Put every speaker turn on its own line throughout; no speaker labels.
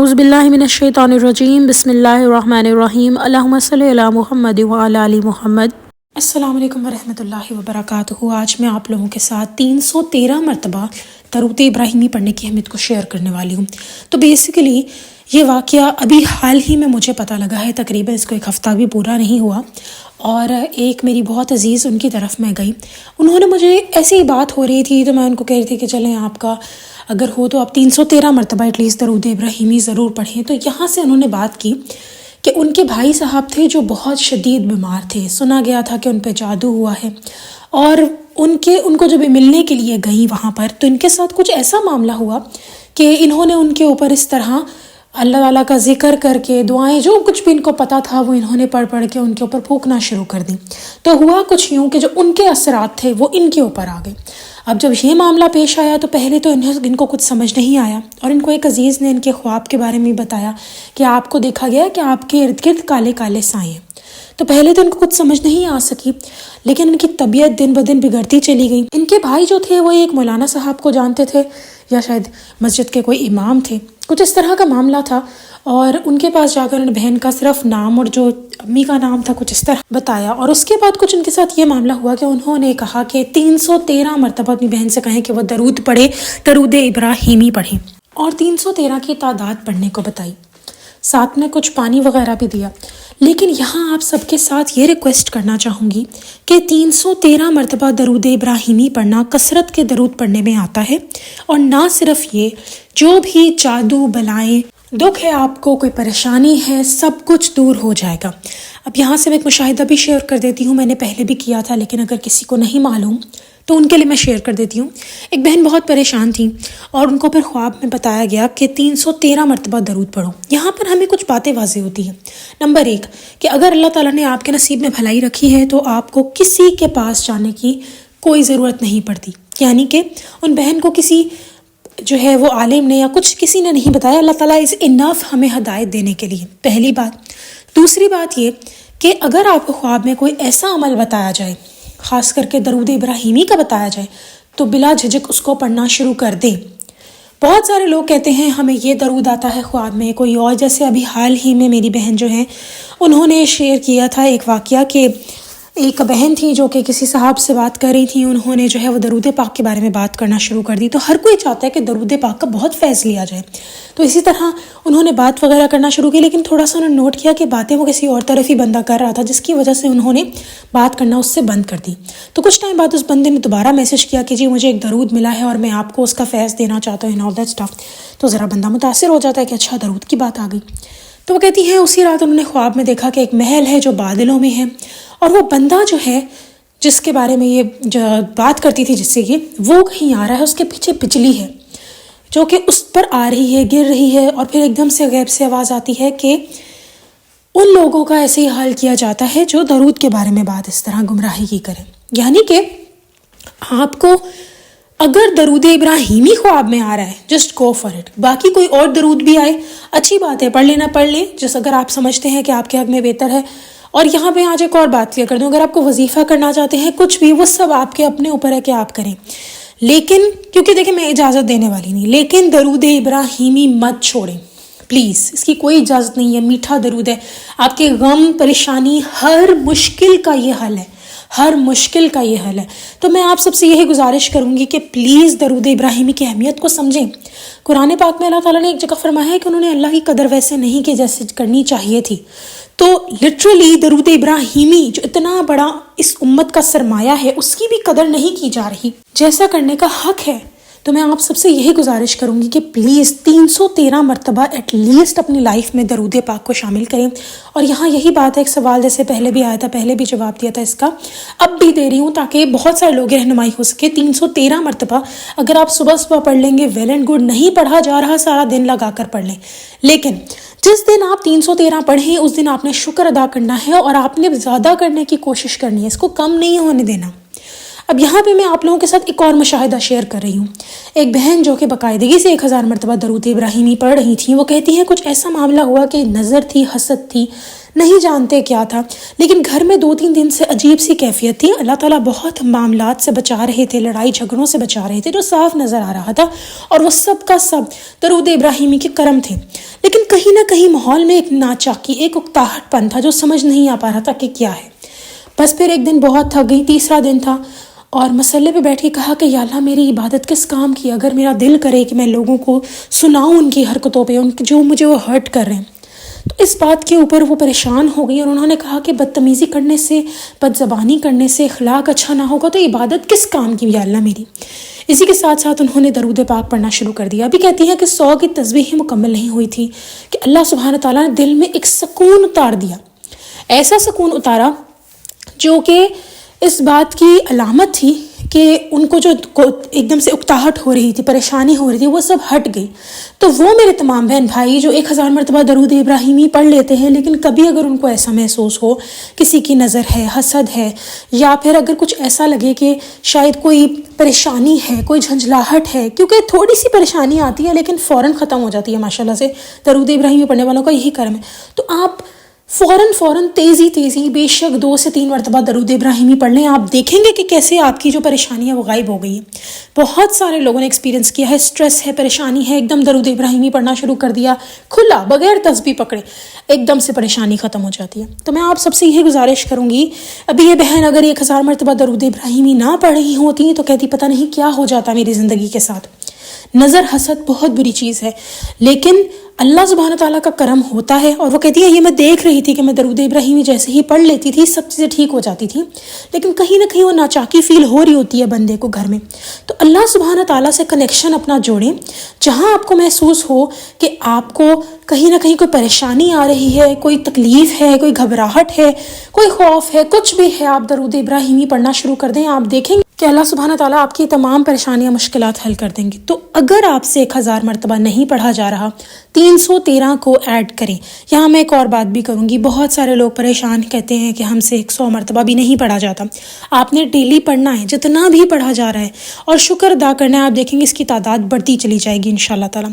اعوذ باللہ من الشیطان الرجیم بسم اللہ الرحمن الرحیم اللہم صلی علی محمد وعلی آل محمد۔ السلام علیکم ورحمۃ اللہ وبرکاتہ۔ آج میں آپ لوگوں کے ساتھ 313 مرتبہ درود ابراہیمی پڑھنے کی اہمیت کو شیئر کرنے والی ہوں۔ تو بیسیکلی یہ واقعہ ابھی حال ہی میں مجھے پتہ لگا ہے، تقریباً اس کو ایک ہفتہ بھی پورا نہیں ہوا، اور ایک میری بہت عزیز ان کی طرف میں گئی، انہوں نے مجھے ایسی ہی بات ہو رہی تھی تو میں ان کو کہہ رہی تھی کہ چلیں آپ کا اگر ہو تو آپ 313 مرتبہ ایٹ لیسٹ درود ابراہیمی ضرور پڑھیں۔ تو یہاں سے انہوں نے بات کی کہ ان کے بھائی صاحب تھے جو بہت شدید بیمار تھے، سنا گیا تھا کہ ان پہ جادو ہوا ہے، اور ان کو جب ملنے کے لیے گئی وہاں پر تو ان کے ساتھ کچھ ایسا معاملہ ہوا کہ انہوں نے ان کے اوپر اس طرح اللہ تعالیٰ کا ذکر کر کے دعائیں جو کچھ بھی ان کو پتہ تھا وہ انہوں نے پڑھ کے ان کے اوپر پھونکنا شروع کر دی۔ تو ہوا کچھ یوں کہ جو ان کے اثرات تھے وہ ان کے اوپر آ گئے۔ اب جب یہ معاملہ پیش آیا تو پہلے تو ان کو کچھ سمجھ نہیں آیا، اور ان کو ایک عزیز نے ان کے خواب کے بارے میں بتایا کہ آپ کو دیکھا گیا کہ آپ کے ارد گرد کالے کالے سائے ہیں۔ تو پہلے تو ان کو کچھ سمجھ نہیں آ سکی، لیکن ان کی طبیعت دن بدن بگڑتی چلی گئی۔ ان کے بھائی جو تھے وہ ایک مولانا صاحب کو جانتے تھے، یا شاید مسجد کے کوئی امام تھے، کچھ اس طرح کا معاملہ تھا، اور ان کے پاس جا کر ان بہن کا صرف نام اور جو امی کا نام تھا کچھ اس طرح بتایا، اور اس کے بعد کچھ ان کے ساتھ یہ معاملہ ہوا کہ انہوں نے کہا کہ 313 مرتبہ اپنی بہن سے کہیں کہ وہ درود پڑھے، درود ابراہیمی پڑھیں، اور 313 کی تعداد پڑھنے کو بتائی، ساتھ میں کچھ پانی وغیرہ بھی دیا۔ لیکن یہاں آپ سب کے ساتھ یہ ریکویسٹ کرنا چاہوں گی کہ 313 مرتبہ درود ابراہیمی پڑھنا کثرت کے درود پڑھنے میں آتا ہے، اور نہ صرف یہ، جو بھی جادو بلائیں دکھ ہے، آپ کو کوئی پریشانی ہے، سب کچھ دور ہو جائے گا۔ اب یہاں سے میں ایک مشاہدہ بھی شیئر کر دیتی ہوں، میں نے پہلے بھی کیا تھا لیکن اگر کسی کو نہیں معلوم تو ان کے لیے میں شیئر کر دیتی ہوں۔ ایک بہن بہت پریشان تھی، اور ان کو پھر خواب میں بتایا گیا کہ 313 مرتبہ درود پڑھو۔ یہاں پر ہمیں کچھ باتیں واضح ہوتی ہیں۔ نمبر 1 کہ اگر اللہ تعالیٰ نے آپ کے نصیب میں بھلائی رکھی ہے تو آپ کو کسی کے پاس جانے کی کوئی ضرورت نہیں پڑتی، یعنی کہ ان بہن کو کسی جو ہے وہ عالم نے یا کسی نے نہیں بتایا، اللہ تعالیٰ از انف ہمیں ہدایت دینے کے لیے، پہلی بات۔ دوسری بات یہ کہ اگر آپ کو خواب میں کوئی ایسا عمل بتایا جائے، خاص کر کے درود ابراہیمی کا بتایا جائے، تو بلا جھجک اس کو پڑھنا شروع کر دیں۔ بہت سارے لوگ کہتے ہیں ہمیں یہ درود آتا ہے خواب میں، کوئی اور، جیسے ابھی حال ہی میں میری بہن جو ہیں انہوں نے شیئر کیا تھا ایک واقعہ کہ ایک بہن تھی جو کہ کسی صاحب سے بات کر رہی تھی، انہوں نے جو ہے وہ درود پاک کے بارے میں بات کرنا شروع کر دی۔ تو ہر کوئی چاہتا ہے کہ درود پاک کا بہت فیض لیا جائے، تو اسی طرح انہوں نے بات وغیرہ کرنا شروع کی، لیکن تھوڑا سا انہوں نے نوٹ کیا کہ باتیں وہ کسی اور طرف ہی بندہ کر رہا تھا، جس کی وجہ سے انہوں نے بات کرنا اس سے بند کر دی۔ تو کچھ ٹائم بعد اس بندے نے دوبارہ میسج کیا کہ جی مجھے ایک درود ملا ہے اور میں آپ کو اس کا فیض دینا چاہتا ہوں، آل دیٹ اسٹف۔ تو ذرا بندہ متاثر ہو جاتا ہے کہ اچھا درود کی بات آ گئی۔ تو وہ کہتی ہیں اسی رات انہوں نے خواب میں دیکھا کہ ایک محل ہے جو بادلوں میں ہے، اور وہ بندہ جو ہے جس کے بارے میں یہ جو بات کرتی تھی، جس سے وہ کہیں آ رہا ہے، اس کے پیچھے بجلی ہے جو کہ اس پر آ رہی ہے، گر رہی ہے، اور پھر ایک دم سے غیب سے آواز آتی ہے کہ ان لوگوں کا ایسے ہی حال کیا جاتا ہے جو درود کے بارے میں بات اس طرح گمراہی کی کریں۔ یعنی کہ آپ کو اگر درود ابراہیمی خواب میں آ رہا ہے، جسٹ گو فار اٹ۔ باقی کوئی اور درود بھی آئے، اچھی بات ہے، پڑھ لینا پڑھ لیں، جس اگر آپ سمجھتے ہیں کہ آپ کے حق میں بہتر ہے۔ اور یہاں پہ آج ایک اور بات کلیئر کر دوں، اگر آپ کو وظیفہ کرنا چاہتے ہیں، کچھ بھی، وہ سب آپ کے اپنے اوپر ہے کہ آپ کریں، لیکن کیونکہ دیکھیں میں اجازت دینے والی نہیں، لیکن درود ابراہیمی مت چھوڑیں پلیز، اس کی کوئی اجازت نہیں ہے۔ میٹھا درود ہے، آپ کے غم پریشانی ہر مشکل کا یہ حل ہے، ہر مشکل کا یہ حل ہے۔ تو میں آپ سب سے یہی گزارش کروں گی کہ پلیز درود ابراہیمی کی اہمیت کو سمجھیں۔ قرآن پاک میں اللہ تعالیٰ نے ایک جگہ فرمایا ہے کہ انہوں نے اللہ کی قدر ویسے نہیں کی جیسے کرنی چاہیے تھی۔ تو لٹرلی درود ابراہیمی جو اتنا بڑا اس امت کا سرمایہ ہے، اس کی بھی قدر نہیں کی جا رہی، جیسا کرنے کا حق ہے۔ تو میں آپ سب سے یہی گزارش کروں گی کہ پلیز 313 مرتبہ ایٹ لیسٹ اپنی لائف میں درود پاک کو شامل کریں۔ اور یہاں یہی بات ہے، ایک سوال جیسے پہلے بھی آیا تھا، پہلے بھی جواب دیا تھا اس کا، اب بھی دے رہی ہوں تاکہ بہت سارے لوگ رہنمائی ہو سکے۔ 313 مرتبہ اگر آپ صبح صبح پڑھ لیں گے ویل اینڈ گڈ، نہیں پڑھا جا رہا سارا دن لگا کر پڑھ لیں، لیکن جس دن آپ 313 پڑھیں اس دن آپ نے شکر ادا کرنا ہے، اور آپ نے زیادہ کرنے کی کوشش کرنی ہے، اس کو کم نہیں ہونے دینا۔ اب یہاں پہ میں آپ لوگوں کے ساتھ ایک اور مشاہدہ شیئر کر رہی ہوں۔ ایک بہن جو کہ باقاعدگی سے 1000 مرتبہ درود ابراہیمی پڑھ رہی تھیں، وہ کہتی ہیں کچھ ایسا معاملہ ہوا کہ نظر تھی، حسد تھی، نہیں جانتے کیا تھا، لیکن گھر میں 2-3 دن سے عجیب سی کیفیت تھی۔ اللہ تعالیٰ بہت معاملات سے بچا رہے تھے، لڑائی جھگڑوں سے بچا رہے تھے جو صاف نظر آ رہا تھا، اور وہ سب کا سب درود ابراہیمی کے کرم تھے۔ لیکن کہیں نہ کہیں ماحول میں ایک ناچاکی، ایک اکتاہٹ پن تھا جو سمجھ نہیں آ پا رہا تھا کہ کیا ہے۔ بس پھر ایک دن بہت تھک گئی، تیسرا دن تھا، اور مسئلے پہ بیٹھ کے کہا کہ یا اللہ میری عبادت کس کام کی، اگر میرا دل کرے کہ میں لوگوں کو سناؤں ان کی حرکتوں پہ، ان کی جو مجھے وہ ہرٹ کر رہے ہیں۔ تو اس بات کے اوپر وہ پریشان ہو گئی، اور انہوں نے کہا کہ بدتمیزی کرنے سے، بد زبانی کرنے سے اخلاق اچھا نہ ہوگا تو عبادت کس کام کی یا اللہ میری۔ اسی کے ساتھ ساتھ انہوں نے درود پاک پڑھنا شروع کر دیا۔ ابھی کہتی ہیں کہ 100 کی تسبیح مکمل نہیں ہوئی تھی کہ اللہ سبحانہ تعالیٰ نے دل میں ایک سکون اتار دیا، ایسا سکون اتارا جو کہ اس بات کی علامت تھی کہ ان کو جو ایک دم سے اکتاہٹ ہو رہی تھی، پریشانی ہو رہی تھی، وہ سب ہٹ گئی۔ تو وہ میرے تمام بہن بھائی جو 1000 مرتبہ درود ابراہیمی پڑھ لیتے ہیں، لیکن کبھی اگر ان کو ایسا محسوس ہو کسی کی نظر ہے، حسد ہے، یا پھر اگر کچھ ایسا لگے کہ شاید کوئی پریشانی ہے، کوئی جھنجھلاہٹ ہے، کیونکہ تھوڑی سی پریشانی آتی ہے لیکن فوراً ختم ہو جاتی ہے ماشاءاللہ سے، درود ابراہیمی پڑھنے والوں کا یہی کرم ہے، تو آپ فوراً تیزی بے شک 2 سے 3 مرتبہ درود ابراہیمی پڑھ لیں، آپ دیکھیں گے کہ کیسے آپ کی جو پریشانی ہے وہ غائب ہو گئی ہے۔ بہت سارے لوگوں نے ایکسپیرینس کیا ہے، اسٹریس ہے، پریشانی ہے، ایک دم درود ابراہیمی پڑھنا شروع کر دیا، کھلا بغیر تسبیح پکڑے ایک دم سے پریشانی ختم ہو جاتی ہے۔ تو میں آپ سب سے یہ گزارش کروں گی، ابھی یہ بہن اگر 1000 مرتبہ درود ابراہیمی نہ پڑھ رہی ہوتی تو کہتی پتہ نہیں کیا ہو جاتا میری زندگی کے ساتھ۔ نظر حسد بہت بری چیز ہے، لیکن اللہ سبحانہ تعالیٰ کا کرم ہوتا ہے، اور وہ کہتی ہے یہ میں دیکھ رہی تھی کہ میں درود ابراہیمی جیسے ہی پڑھ لیتی تھی سب چیزیں ٹھیک ہو جاتی تھیں، لیکن کہیں نہ کہیں وہ ناچاکی فیل ہو رہی ہوتی ہے بندے کو گھر میں۔ تو اللہ سبحانہ تعالیٰ سے کنیکشن اپنا جوڑیں، جہاں آپ کو محسوس ہو کہ آپ کو کہیں نہ کہیں کوئی پریشانی آ رہی ہے، کوئی تکلیف ہے، کوئی گھبراہٹ ہے، کوئی خوف ہے، کچھ بھی ہے، آپ درود ابراہیمی پڑھنا شروع کر دیں، آپ دیکھیں گے کہ اللہ سبحانہ تعالیٰ آپ کی تمام پریشانیاں، مشکلات حل کر دیں گے۔ تو اگر آپ سے 1000 مرتبہ نہیں پڑھا جا رہا، 313 کو ایڈ کریں۔ یہاں میں ایک اور بات بھی کروں گی، بہت سارے لوگ پریشان کہتے ہیں کہ ہم سے 100 مرتبہ بھی نہیں پڑھا جاتا۔ آپ نے ڈیلی پڑھنا ہے، جتنا بھی پڑھا جا رہا ہے، اور شکر ادا کرنا ہے، آپ دیکھیں گے اس کی تعداد بڑھتی چلی جائے گی انشاءاللہ تعالیٰ۔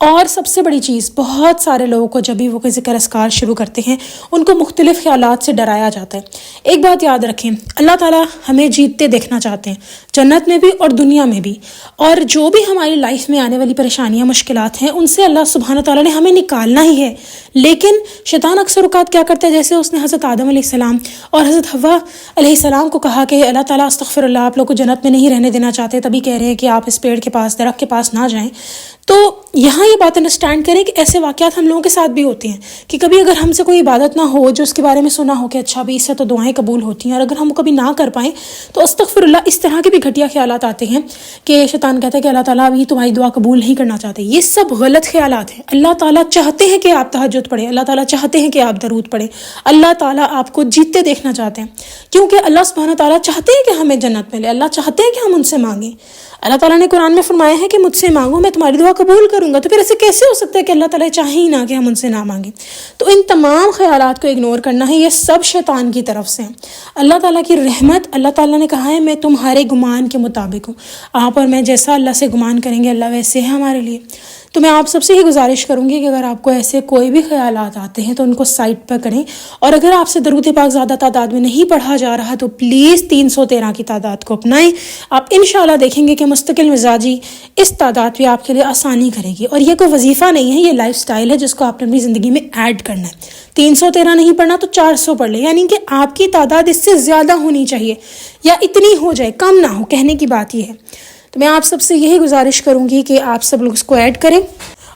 اور سب سے بڑی چیز، بہت سارے لوگوں کو جب بھی وہ کوئی ذکر اذکار شروع کرتے ہیں ان کو مختلف خیالات سے ڈرایا جاتا ہے۔ ایک بات یاد رکھیں، اللہ تعالیٰ ہمیں جیتتے دیکھنا چاہتے ہیں، جنت میں بھی اور دنیا میں بھی، اور جو بھی ہماری لائف میں آنے والی پریشانیاں، مشکلات ہیں، ان سے اللہ سبحانہ تعالیٰ نے ہمیں نکالنا ہی ہے۔ لیکن شیطان اکثر اوقات کیا کرتا ہے، جیسے اس نے حضرت آدم علیہ السلام اور حضرت حوا علیہ السلام کو کہا کہ اللہ تعالیٰ استغفر اللہ، آپ لوگ کو جنت میں نہیں رہنے دینا چاہتے، تبھی کہہ رہے ہیں کہ آپ اس پیڑ کے پاس، درخت کے پاس نہ جائیں۔ تو یہاں یہ بات انڈرسٹینڈ کریں کہ ایسے واقعات ہم لوگوں کے ساتھ بھی ہوتے ہیں کہ کبھی اگر ہم سے کوئی عبادت نہ ہو جو اس کے بارے میں سنا ہو کہ اچھا بھی اس سے تو دعائیں قبول ہوتی ہیں، اور اگر ہم کبھی نہ کر پائیں تو استغفر اللہ، اس طرح کے بھی گھٹیا خیالات آتے ہیں کہ شیطان کہتا ہے کہ اللہ تعالیٰ ابھی تمہاری دعا قبول نہیں کرنا چاہتے۔ یہ سب غلط خیالات ہیں۔ اللہ تعالیٰ چاہتے ہیں کہ آپ تہجد پڑھیں، اللہ تعالیٰ چاہتے ہیں کہ آپ درود پڑھیں، اللہ تعالیٰ آپ کو جیتتے دیکھنا چاہتے ہیں، کیونکہ اللہ سبحانہ تعالیٰ چاہتے ہیں کہ ہمیں جنت ملے، اللہ چاہتے ہیں کہ ہم ان سے مانگیں۔ اللہ تعالیٰ نے قرآن میں فرمایا ہے کہ مجھ سے مانگو میں تمہاری دعا قبول کروں گا، تو پھر ایسے کیسے ہو سکتا ہے کہ اللہ تعالیٰ چاہے ہی نہ کہ ہم ان سے نہ مانگیں؟ تو ان تمام خیالات کو اگنور کرنا ہے، یہ سب شیطان کی طرف سے ہیں۔ اللہ تعالیٰ کی رحمت، اللہ تعالیٰ نے کہا ہے میں تمہارے گمان کے مطابق ہوں، آپ اور میں جیسا اللہ سے گمان کریں گے اللہ ویسے ہے ہمارے لیے۔ تو میں آپ سب سے ہی گزارش کروں گی کہ اگر آپ کو ایسے کوئی بھی خیالات آتے ہیں تو ان کو سائڈ پر کریں، اور اگر آپ سے درود پاک زیادہ تعداد میں نہیں پڑھا جا رہا تو پلیز 313 کی تعداد کو اپنائیں۔ آپ انشاءاللہ دیکھیں گے کہ مستقل مزاجی اس تعداد پہ آپ کے لیے آسانی کرے گی، اور یہ کوئی وظیفہ نہیں ہے، یہ لائف سٹائل ہے جس کو آپ نے اپنی زندگی میں ایڈ کرنا ہے۔ 313 نہیں پڑھنا تو 400 پڑھ لیں، یعنی کہ آپ کی تعداد اس سے زیادہ ہونی چاہیے، یا اتنی ہو جائے، کم نہ ہو، کہنے کی بات یہ ہے۔ تو میں آپ سب سے یہی گزارش کروں گی کہ آپ سب لوگ اس کو ایڈ کریں،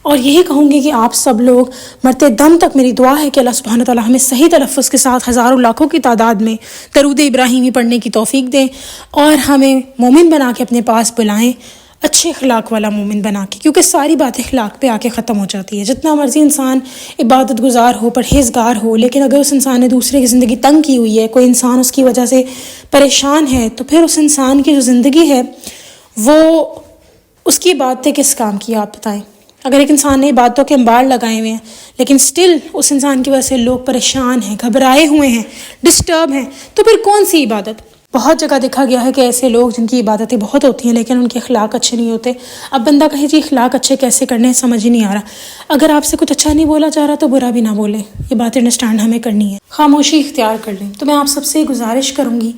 اور یہی کہوں گی کہ آپ سب لوگ مرتے دم تک میری دعا ہے کہ اللہ سبحانہ تعالیٰ ہمیں صحیح تلفظ کے ساتھ ہزاروں لاکھوں کی تعداد میں درود ابراہیمی پڑھنے کی توفیق دیں، اور ہمیں مومن بنا کے اپنے پاس بلائیں، اچھے اخلاق والا مومن بنا کے، کیونکہ ساری بات اخلاق پہ آ کے ختم ہو جاتی ہے۔ جتنا مرضی انسان عبادت گزار ہو، پرہیزگار ہو، لیکن اگر اس انسان نے دوسرے کی زندگی تنگ کی ہوئی ہے، کوئی انسان اس کی وجہ سے پریشان ہے، تو پھر اس انسان کی جو زندگی ہے وہ اس کی عبادتیں کس کام کی، آپ بتائیں؟ اگر ایک انسان نے عبادتوں کے انبار لگائے ہوئے ہیں لیکن سٹل اس انسان کی وجہ سے لوگ پریشان ہیں، گھبرائے ہوئے ہیں، ڈسٹرب ہیں، تو پھر کون سی عبادت؟ بہت جگہ دیکھا گیا ہے کہ ایسے لوگ جن کی عبادتیں بہت ہوتی ہیں لیکن ان کے اخلاق اچھے نہیں ہوتے. اب بندہ کہے جی اخلاق اچھے کیسے کرنے ہیں سمجھ ہی نہیں آ رہا. اگر آپ سے کچھ اچھا نہیں بولا جا رہا تو برا بھی نہ بولیں. یہ بات انڈرسٹینڈ ہمیں کرنی ہے, خاموشی اختیار کر لیں. تو میں آپ سب سے گزارش کروں گی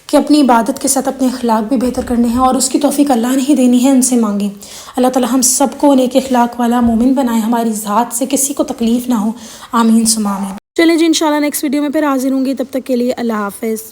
کہ اپنی عبادت کے ساتھ اپنے اخلاق بھی بہتر کرنے ہیں اور اس کی توفیق اللہ نے ہی دینی ہے, ان سے مانگیں. اللہ تعالی ہم سب کو نیک اخلاق والا مومن بنائے, ہماری ذات سے کسی کو تکلیف نہ ہو. آمین ثم آمین. چلیں جی انشاءاللہ نیکسٹ ویڈیو میں پھر حاضر ہوں گی, تب تک کے لیے اللہ حافظ.